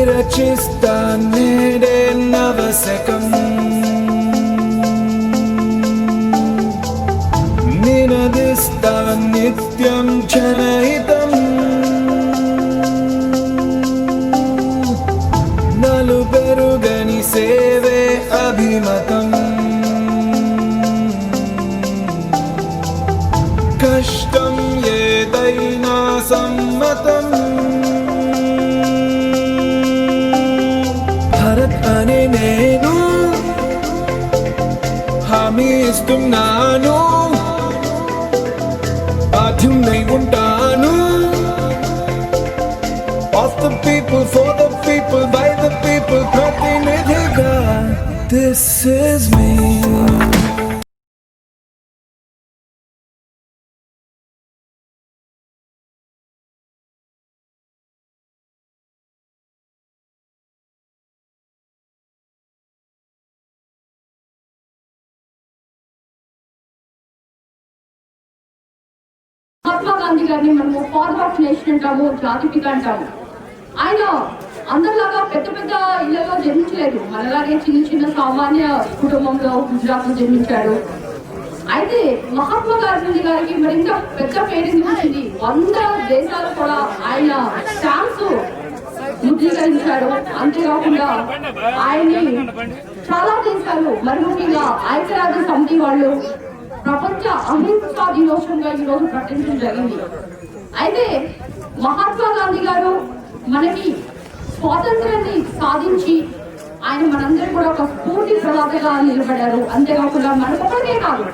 విరచిస్తా నేడే నవశకం నినదిస్తా నిత్యం జనహితం నలుపెరుగని సేవే అభిమతం కష్టం ఏదైనా సమ్మతం భరత్ అనే నేను హామీ ఇస్తున్నాను బాధ్యున్నై ఉంటాను of the people for the people by the people ప్రతినిధిగా this is me Mahatma Gandhi గారిని మనము ఫాదర్ ఆఫ్ నేషన్ అంటాము, జాతిపిత అంటాము. ఆయన అందరిలాగా పెద్ద పెద్ద ఇళ్లలో జన్మించలేదు. మనలాగే చిన్న చిన్న సామాన్య కుటుంబంలో గుజరాత్ లో జన్మించాడు. అయితే మహాత్మా గాంధీ గారికి మరింత పెద్ద పేరు వచ్చింది. 100 దేశాలు కూడా ఆయన స్టాంప్స్ ముద్రీకరించాడు. అంతేకాకుండా ఆయన్ని చాలా దేశాలు మరి ముఖ్యంగా ఐక్యరాజ్య సమితి వాళ్ళు ప్రపంచ అహింసా దినోత్సవంగా ఈ రోజు ప్రకటించడం జరిగింది. అయితే మహాత్మా గాంధీ గారు మనకి స్వాతంత్రాన్ని సాధించి ఆయన మనందరూ కూడా ఒక స్ఫూర్తి ప్రదాతగా నిలబడ్డారు. అంతేకాకుండా మనకొక్కరికే కాదు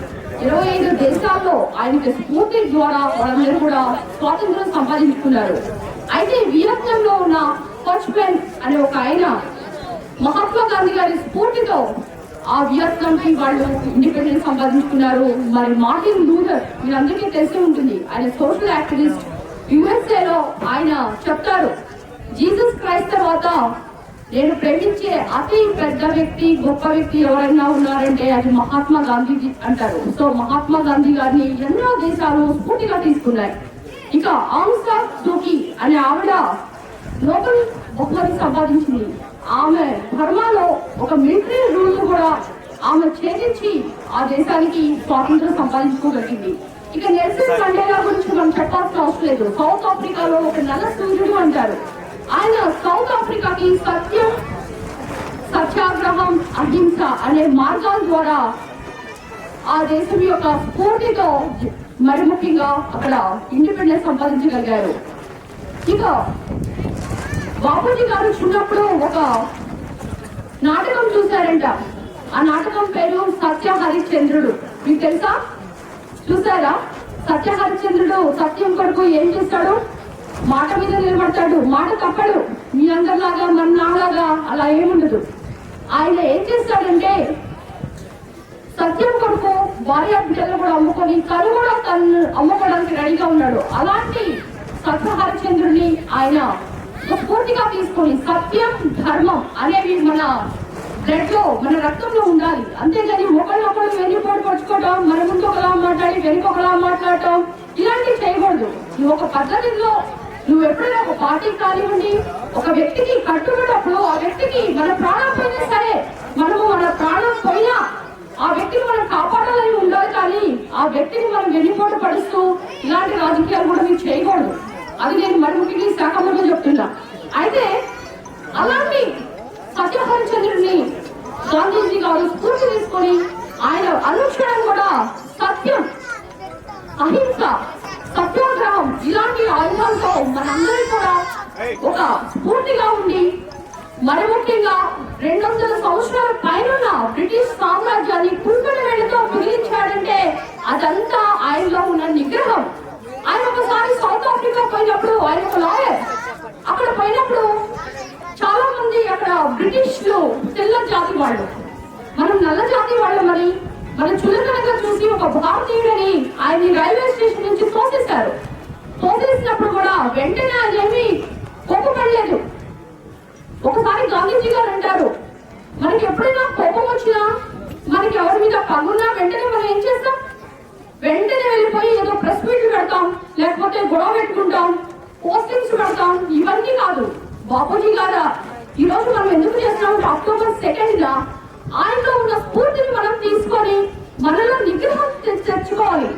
25 దేశాల్లో ఆయనకి స్ఫూర్తి ద్వారా వాళ్ళందరూ కూడా స్వాతంత్రం సంపాదించుకున్నారు. అయితే వియత్నాం లో ఉన్న హోచ్పెన్ అనే ఒక ఆయన మహాత్మా గాంధీ గారి స్ఫూర్తితో ఆ వియత్నాం కి వాళ్ళు ఇండిపెండెన్స్ సంపాదించుకున్నారు. మరి మార్టిన్ లూథర్ మీరందరికీ తెలిసి ఉంటుంది, ఆయన సోషల్ యాక్టివిస్ట్. USA లో ఆయన చెప్తారు, జీసస్ క్రైస్ట్ తర్వాత నేను ప్రేమించే అతి పెద్ద వ్యక్తి గొప్ప వ్యక్తి ఎవరైనా ఉన్నారంటే అది మహాత్మా గాంధీ అంటారు. సో మహాత్మా గాంధీ గారిని ఎన్నో దేశాలు స్ఫూర్తిగా తీసుకున్నాయి. ఇక ఆంగ్ సాన్ సూకీ అనే ఆవిడ నోబెల్ బహుమతి సంపాదించింది. ఆమె బర్మాలో ఒక మిలిటరీ రూల్ కూడా ఆమె ఛేదించి ఆ దేశానికి స్వాతంత్రం సంపాదించుకోగలిగింది. ఇక నెల్సన్ మండేలా గురించి మనం చెప్పాల్సిన అవసరం లేదు. సౌత్ ఆఫ్రికాలో ఒక నల్ల సూర్యుడు అంటారు. ఆయన సౌత్ ఆఫ్రికాకి సత్యం, సత్యాగ్రహం, అహింస అనే మార్గాల ద్వారా ఆ దేశం యొక్క స్ఫూర్తితో మరి ముఖ్యంగా అక్కడ ఇండిపెండెన్స్ సంపాదించగలిగారు. ఇక బాపూజీ గారు చిన్నప్పుడు ఒక నాటకం చూశారంట. ఆ నాటకం పేరు సత్య హరిశ్చంద్రుడు. మీకు తెలుసా? చూసారా? సత్య హరిశ్చంద్రుడు సత్యం కొడుకు ఏం చేస్తాడు? మాట మీద నిలబడతాడు, మాట తప్పడు. మీ అందరిలాగా మన నాలాగా అలా ఏముండదు. ఆయన ఏం చేస్తాడంటే సత్యం కొడుకు భార్య బిడ్డలు కూడా అమ్ముకొని తను కూడా తను అమ్ముకోవడానికి రెడీగా ఉన్నాడు. అలాంటి సత్య హరిశ్చంద్రుడిని ఆయన స్ఫూర్తిగా తీసుకొని సత్యం, ధర్మం అనేవి మన బ్లడ్ లో మన రక్తంలో ఉండాలి. అంతేగాని ఒకరినొకరు వెన్నుపోటు పరుచుకోవడం, మన ముందు ఒకలా మాట్లాడి వెనుక ఒకలా మాట్లాడటం ఇలాంటివి చేయకూడదు. నువ్వు ఒక పద్ధతిలో నువ్వు ఎప్పుడైనా ఒక పార్టీకి కానివ్వండి ఒక వ్యక్తికి కట్టుకున్నప్పుడు ఆ వ్యక్తికి మన ప్రాణం పోయినా సరే మనము మన ప్రాణం పోయినా ఆ వ్యక్తిని మనం కాపాడాలని ఉండాలి. కానీ ఆ వ్యక్తిని మనం వెన్నుపోటు పడుస్తూ ఇలాంటి రాజకీయాలు కూడా మీరు చేయకూడదు. అది నేను మరి ముఖ్యంగా శాఖ మంత్రులు చెప్తున్నా. అయితే అలాంటి సత్య హరిశ్చంద్రుడిని గాంధీజీ గారు స్ఫూర్తి తీసుకొని ఆయన అనుక్షణం కూడా సత్యం, అహింస, సత్యాగ్రహం ఇలాంటి ఆయుధాలతో మనందరికీ కూడా ఒక స్ఫూర్తిగా ఉండి మరి ముఖ్యంగా 200 సంవత్సరాల పైన బ్రిటిష్ సామ్రాజ్యాన్ని కుంకుడు వేళతో మిగిలించాడంటే అదంతా ఆయనలో ఉన్న నిగ్రహం. ఆయన ఒకసారి సౌత్ ఆఫ్రికా పోయినప్పుడు ఆయన ఒక లాయర్. అక్కడ పోయినప్పుడు చాలా మంది అక్కడ బ్రిటిష్ లో తెల్ల జాతి వాళ్ళు, మనం నల్ల జాతి వాళ్ళమని మనం చులకనగా చూసి ఒక భారతీయుడని ఆయన రైల్వే స్టేషన్ నుంచి తోసేశారు. తోసేసినప్పుడు కూడా వెంటనే ఆయన ఏమి కోపపడలేదు. ఒకసారి గాంధీజీ గారు అంటారు, మనకి ఎప్పుడైనా కోపం వచ్చినా మనకి ఎవరి మీద పగున్నా వెంటనే మనం ఏం చేస్తాం? వెంటనే వెళ్ళిపోయి ఏదో ప్రెస్ మీట్లు పెడతాం, లేకపోతే గొడవ పెట్టుకుంటాం, పోస్టింగ్స్ పెడతాం. ఇవన్నీ కాదు. బాపూజీ గారు ఈ రోజు మనం ఎందుకు చేస్తున్నాం? అక్టోబర్ 2 ఆయనలో ఉన్న స్ఫూర్తిని మనం తీసుకొని మనలో నిగ్రహం తెచ్చుకోవాలి.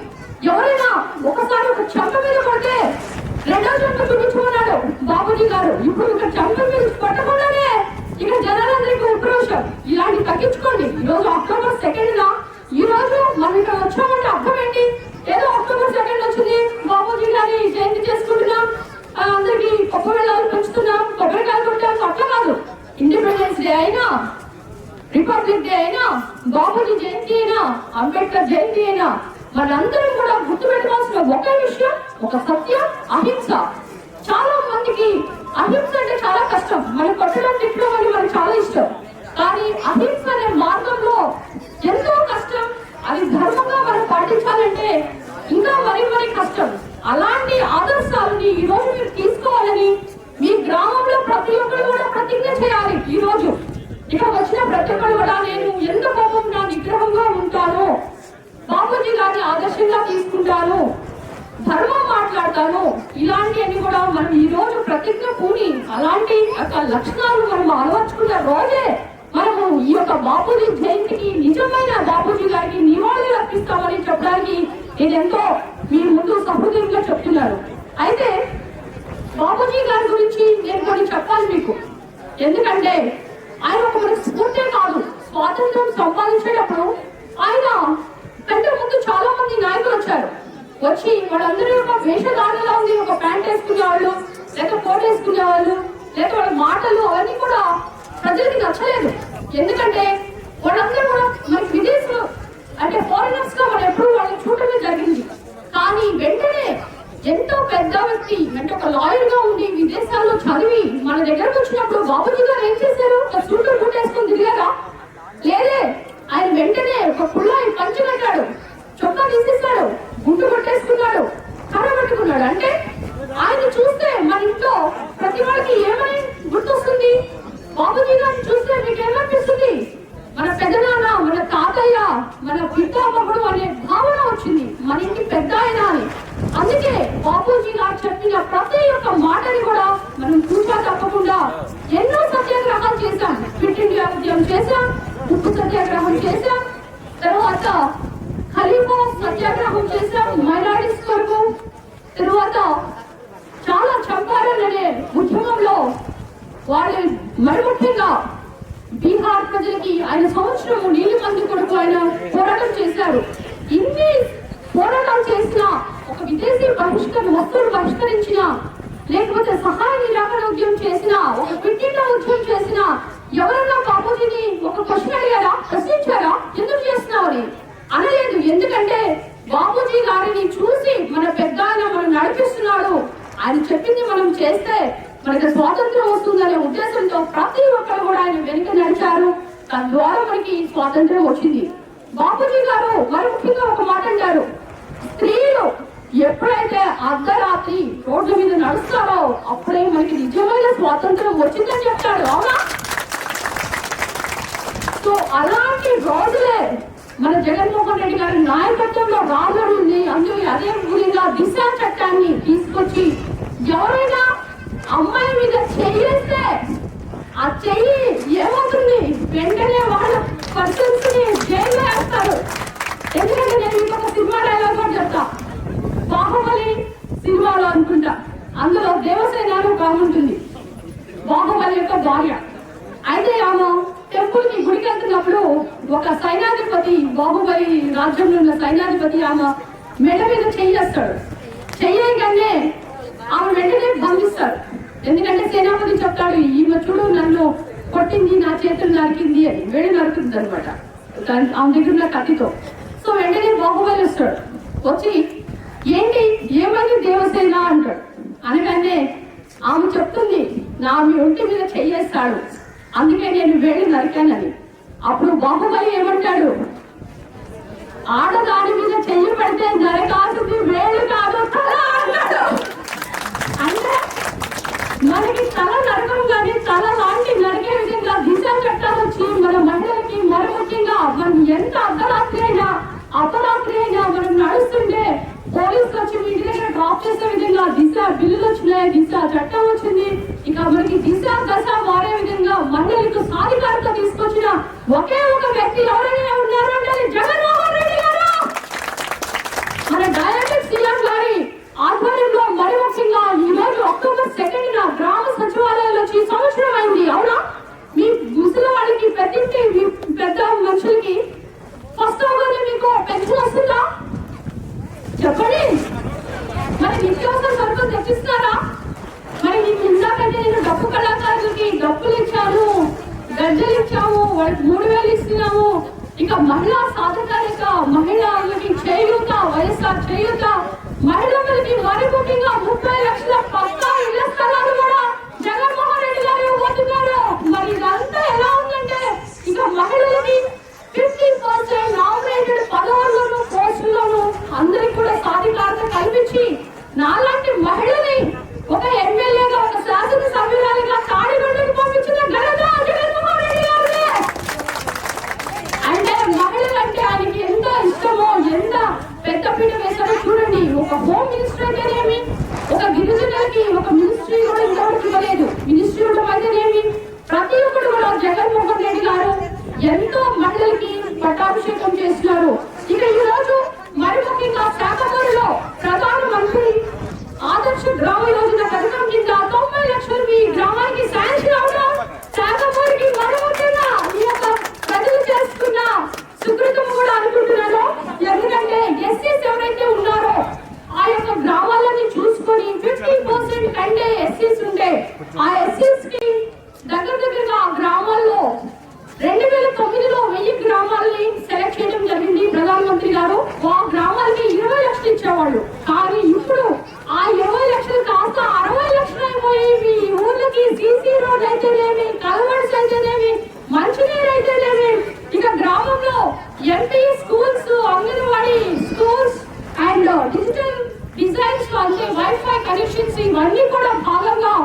ఎవరైనా ఒకసారి ఒక చెంప మీద పడితే రెండో చెంప చూపించుకున్నాడు బాబుజీ గారు. ఇప్పుడు ఇక చెంప మీద పట్టకుండానే ఇక జనాలందరికీ ఉక్రోషం. ఇలాంటి తగ్గించుకోండి. ఈ రోజు అక్టోబర్ 2 ఈ రోజు మనం ఇక్కడ వచ్చామంటే అర్థం ఏంటి? ఏదో అక్టోబర్ 2 వచ్చింది, బాబుజీ గారి జయంతి చేసుకుంటున్నాం, అందరికి కొబ్బరికాయలు పెంచుతున్నాం, కొబ్బరికాయలు కొట్టాం, అట్లా కాదు. ఇండిపెండెన్స్ డే అయినా, రిపబ్లిక్ డే అయినా, బాబుజీ జయంతి అయినా, అంబేద్కర్ జయంతి అయినా మనందరం కూడా గుర్తుపెట్టుకోవాల్సిన ఒకే విషయం, ఒక సత్యం, అహింస. చాలా మందికి అహింస అంటే చాలా కష్టం. మనం కొట్టడం తిట్టడం అని మనకు చాలా ఇష్టం. కానీ అహింస అనే మార్గంలో ఎంతో కష్టం. అది ధర్మంగా మనం పాటించాలంటే ఇంకా మరి కష్టం. అలాంటి ఆదర్శాలని ఈ రోజు మీరు తీసుకోవాలని మీ గ్రామంలో ప్రతి ఒక్కరు కూడా ప్రతిజ్ఞ చేయాలి. ఈ రోజు ఇక వచ్చిన ప్రతి ఒక్కరు కూడా నేను ఎంత కోపం నా నిగ్రహంగా ఉంటాను, బాబుజీ గారిని ఆదర్శంగా తీసుకుంటాను, ధర్మం మాట్లాడతాను, ఇలాంటివన్నీ కూడా మనం ఈ రోజు ప్రతిజ్ఞ పూని అలాంటి లక్షణాలు మనం అలవర్చుకున్న రోజే మనము ఈ యొక్క బాబుజీ జయంతికి, నిజమైన బాబుజీ గారికి నివాళులు అర్పిస్తామని చెప్పడానికి నేను ఎంతో మీ ముందు సహృదయంగా చెప్తున్నాను. అయితే బాబుజీ గారి గురించి నేను కొన్ని చెప్పాలి మీకు. ఎందుకంటే ఆయన ఒక మనకి స్ఫూర్తే కాదు, స్వాతంత్రం సంపాదించేటప్పుడు ఆయన కంటే ముందు చాలా మంది నాయకులు వచ్చారు. వచ్చి వాళ్ళందరూ ఒక వేషధారణలో ఉంది, ఒక ప్యాంట్ వేసుకునేవాళ్ళు, లేక కోట్ వేసుకునేవాళ్ళు, లేక వాళ్ళ మాటలు అవన్నీ కూడా ప్రజలకి నచ్చలేదు. ఎందుకంటే వాళ్ళందరూ కూడా మనకి విదేశీయులు అంటే ఫారినర్స్ గా మనం ఎప్పుడు వాళ్ళని చూడటమే జరిగింది. కానీ వెంటనే ఎంతో పెద్ద వ్యక్తి అంటే ఒక లాయర్ గా ఉండి విదేశాల్లో చదివి మన దగ్గరకు వచ్చినప్పుడు బాబుజీ గారు ఏం చేశారు? ఒక సూట్ బూట్ వేసుకొని తిరిగారా? లేదే. ఆయన వెంటనే ఒక కుళ్ళాయి పంచి కట్టాడు, చొక్కా తీసేశాడు, గుండు కొట్టేసుకున్నాడు, కర్ర పట్టుకున్నాడు. అంటే ఆయన చూస్తే మన ఇంట్లో ప్రతి వాడికి ఏమని గుర్తొస్తుంది? బాబుజీ గారిని చూస్తే మీకు ఏమనిపిస్తుంది? మన పెద్దనాన్న, మన తాతయ్య, మన పితామహుడు అనే భావన వచ్చింది, మన ఇంటి పెద్ద ఆయన అని. అందుకే బాబుజీ గారు చెప్పిన ప్రతి ఒక్క మాటని కూడా మనం చూసా తప్పకుండా ఎన్నో సత్యాగ్రహాలు చేశాం. క్విట్ ఇండియా ఉద్యమం చేశాం, ఉప్పు సత్యాగ్రహం చేశాం, తర్వాత ఖలీఫా సత్యాగ్రహం చేశాం మైనారిటీస్ కొరకు, తరువాత చాలా చంపారన్ అనే ఉద్యమంలో వాళ్ళు మరి ముఖ్యంగా బీహార్ ప్రజలకి ఆయన సంవత్సరము నీళ్లు మంది కొరకు ఆయన పోరాటం చేశారు. ఇన్ని పోరాటం చేసిన, ఒక విదేశీ వస్తువులు బహిష్కరించిన, లేకపోతే సహాయ నిరాకరణ ఉద్యమం చేసిన, ఒక క్విట్ ఇండియా ఉద్యమం చేసిన ఎవరన్నా బాబుజీని ఒక క్వశ్చన్ అడిగారా? ప్రశ్నించారా? ఎందుకు చేస్తున్నావు అని? అనలేదు. ఎందుకంటే బాబుజీ గారిని చూసి మన పెద్ద ఆయన మనం నడిపిస్తున్నాడు, ఆయన చెప్పింది మనం చేస్తే మనకి స్వాతంత్రం వస్తుందనే ఉద్దేశంతో ప్రతి ఒక్కరు కూడా ఆయన వెనుక నడిచారు. తద్వారా మనకి స్వాతంత్రం వచ్చింది. బాబుజీ గారు మరి ముఖ్యంగా ఒక మాట అంటారు, స్త్రీలు ఎప్పుడైతే అర్ధరాత్రి రోడ్ల మీద నడుస్తారో అప్పుడే మనకి నిజమైన స్వాతంత్రం వచ్చిందని చెప్తాడు. అవునా? సో అలాంటి రోజులే మన జగన్మోహన్ రెడ్డి గారి నాయకత్వంలో రాబడింది. అందుకే అదే విధంగా దిశ చట్టాన్ని తీసుకొచ్చి ఎవరైనా అమ్మాయి మీద చెయ్యేస్తే ఆ చెయ్యి ఏమవుతుంది? వెంటనే వాళ్ళ పర్సన్స్ ని జైల్లో వేస్తారు. ఎందుకంటే నేను ఇంకొక సినిమా డైలాగ్ కూడా చెప్తా. బాహుబలి సినిమాలో అనుకుంటా, అందులో దేవసేన ఒక ఆమె ఉంటుంది, బాహుబలి యొక్క భార్య. అయితే ఆమె టెంపుల్ కి గుడికి వెళ్తున్నప్పుడు ఒక సైన్యాధిపతి, బాహుబలి రాజ్యంలో ఉన్న సైన్యాధిపతి ఆమె మెడ మీద చెయ్యేస్తాడు. చెయ్యగానే ఆమె వెంటనే బంధిస్తాడు. ఎందుకంటే సేనాపతి చెప్తాడు, ఈమె చూడు నన్ను కొట్టింది, నా చేతులు నరికింది అని. వేడి నరుకుతుంది అనమాట ఆమె దగ్గర ఉన్న కత్తితో. సో వెంటనే బాహుబలి వస్తాడు. వచ్చి ఏంటి ఏమైంది దేవసేన అంటాడు. అనగానే ఆమె చెప్తుంది, నా మీ ఒంటి మీద చెయ్యేస్తాడు, అందుకే నేను వేడి నరికానని. అప్పుడు బాహుబలి ఏమంటాడు, ఆడదాని మీద చెయ్యి పెడితే నరకాల్సింది వేలు కాదు తల అంటాడు. అంటే మనకి తల నరకం కానీ తల లాంటి నరికే విధంగా దిశ చట్టాలు వచ్చి మన మహిళలకి మరి ముఖ్యంగా మనం ఎంత అర్ధరాత్రి అయినా మనం నడుస్తుంటే పోలీసులు వచ్చి మీ ఇంటి దగ్గర డ్రాప్ చేసే విధంగా దిశ బిల్లులు వచ్చినాయి, దిశ చట్టం వచ్చింది. ఇక మనకి దిశ దశ మారే విధంగా ఒకే ఒక వ్యక్తి ఎవరైనా ఉన్నారు అంటే అది జగన్మోహన్ రెడ్డి గారు. మన డయాబెటిక్ సీఎం గారి ఆధ్వర్యంలో మరి ముఖ్యంగా ఈ రోజు అక్టోబర్ 2న గ్రామ సచివాలయాలు వచ్చి సంవత్సరం అయింది. అవునా? మీ ముసలి వాళ్ళకి పెద్దింటి మీ పెద్ద మనుషులకి ఫస్ట్ అవగానే మీకు పెన్షన్ వస్తుందా చెప్పండి? మరి నిత్యావసర సరుకులు తెచ్చిస్తున్నారా? మరి నీకు ఇందాకంటే నేను డబ్బు కళాకారులకి డబ్బులు ఇచ్చాను, గజ్జలు ఇచ్చాము, వాళ్ళకి 3000 ఇస్తున్నాము. ఇక మహిళా సాధకారిక మహిళలకి చేయూత, వైఎస్ఆర్ చేయూత, మహిళలకి మరి ముఖ్యంగా 30 లక్షల పక్కా ఇళ్ల స్థలాలు కూడా జగన్మోహన్ రెడ్డి గారు ఇవ్వబోతున్నారు. మరి ఇదంతా ఎలా ఉందంటే ఇక మహిళలకి 50% నామినేటెడ్ పదవుల్లోనూ పోస్టుల్లోనూ అందరికి కూడా సాధికారత కల్పించి నాలాంటి మహిళని ఒక ఎమ్మెల్యేగా ఒక శాసనసభ్యురాలిగా తాడిగొండకు పంపించిన ఘనత జగన్మోహన్ రెడ్డి గారిదే. అంటే మహిళలంటే ఆయనకి ఎంత ఇష్టమో, ఎంత పెద్దపీట వేశారో చూడండి. ఒక హోమ్ మినిస్టర్ అయితేనేమి, ఒక గిరిజనులకి ఒక మినిస్ట్రీ కూడా ఇంతవరకు ఇవ్వలేదు. మినిస్ట్రీ ఉండడం అయితేనేమి, ప్రతి ఒక్కరు కూడా జగన్మోహన్ రెడ్డి గారు ఎంతో మహిళలకి పట్టాభిషేకం చేస్తున్నారు. ఇక ఈ రోజు మరి ముఖ్యంగా శాఖమూరులో ప్రధాన మంత్రి ఆదర్శ గ్రామ యోజన పథకం కింద 90 లక్షలు మీ గ్రామానికి శాంక్షన్ అవడం శాఖమూరికి మరి ముఖ్యంగా ఈ యొక్క ప్రజలు చేసుకున్న సుకృతం కూడా అనుకుంటున్నాను. ఎందుకంటే ఎస్సీస్ ఎవరైతే ఉన్నారో ఆ యొక్క గ్రామాలని చూసుకొని 50% కంటే ఎస్సీస్ ఉంటే ఆ ఎస్సీస్ కి దగ్గరగా గ్రామాల్లో 2009లో 1000 గ్రామాలని సెలెక్ట్ చేయడం జరిగింది ప్రధానమంత్రి గారు. ఆ గ్రామాలకి 20 లక్షలు ఇచ్చేవాళ్ళు. కానీ ఇప్పుడు ఆ 20 లక్షలు కాస్త 60 లక్షలు అయిపోయి మీ ఊర్లకి సీసీ రోడ్ అయితేనేమి, కల్వర్ట్స్ అయితేనేమి, మంచినీరు అయితేనేమి, ఇక గ్రామంలో MP schools, anganwadi schools and digital designs అంటే వైఫై కనెక్షన్స్ ఇవన్నీ కూడా భాగంగా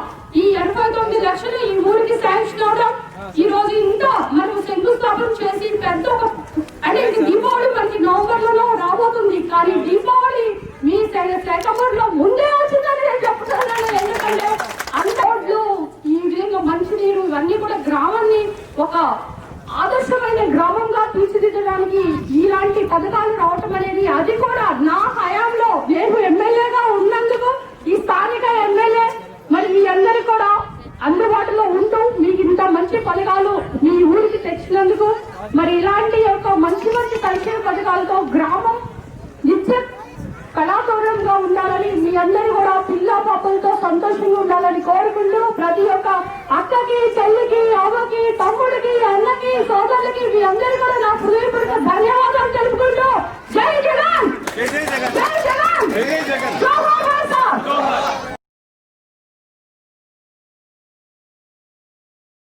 ఈ 89 లక్షలు ఈ ఊరికి శాంక్షన్ అవడం ఈ రోజు ఇంత మనం శంకుస్థాపన చేసి పెద్ద అంటే దీపావళి మనకి నవంబర్లో రాబోతుంది. కానీ దీపావళి మీ సెప్టెంబర్లో ముందే వచ్చిందని నేను చెప్తున్నాను. ఎందుకంటే అంత రోడ్లు, ఈ విధంగా మంచినీరు ఇవన్నీ కూడా గ్రామాన్ని ఒక ఆదర్శమైన గ్రామంగా తీర్చిదిద్దడానికి ఇలాంటి పథకాలు రావటం అనేది అది కూడా నా హయాంలో నేను ఎమ్మెల్యేగా ఉన్నందుకు ఈ స్థానిక ఎమ్మెల్యే మరి మీ అందరూ కూడా అందుబాటులో ఉంటూ మీకు ఇంత మంచి పథకాలు మీ ఊరికి తెచ్చినందుకు మరి ఇలాంటి యొక్క మంచి మంచి సంక్షేమ పథకాలతో గ్రామం నిత్య కళాకౌరంగా ఉండాలని మీ అందరూ కూడా పిల్ల పాపలతో సంతోషంగా ఉండాలని కోరుకుంటూ ప్రతి ఒక్క అక్కకి, చెల్లికి, అవ్వకి, తమ్ముడికి, అన్నకి, సోదరులకి మీ అందరూ కూడా నా హృదయపూర్వక ధన్యవాదాలు తెలుపుకుంటూ జై జగన్.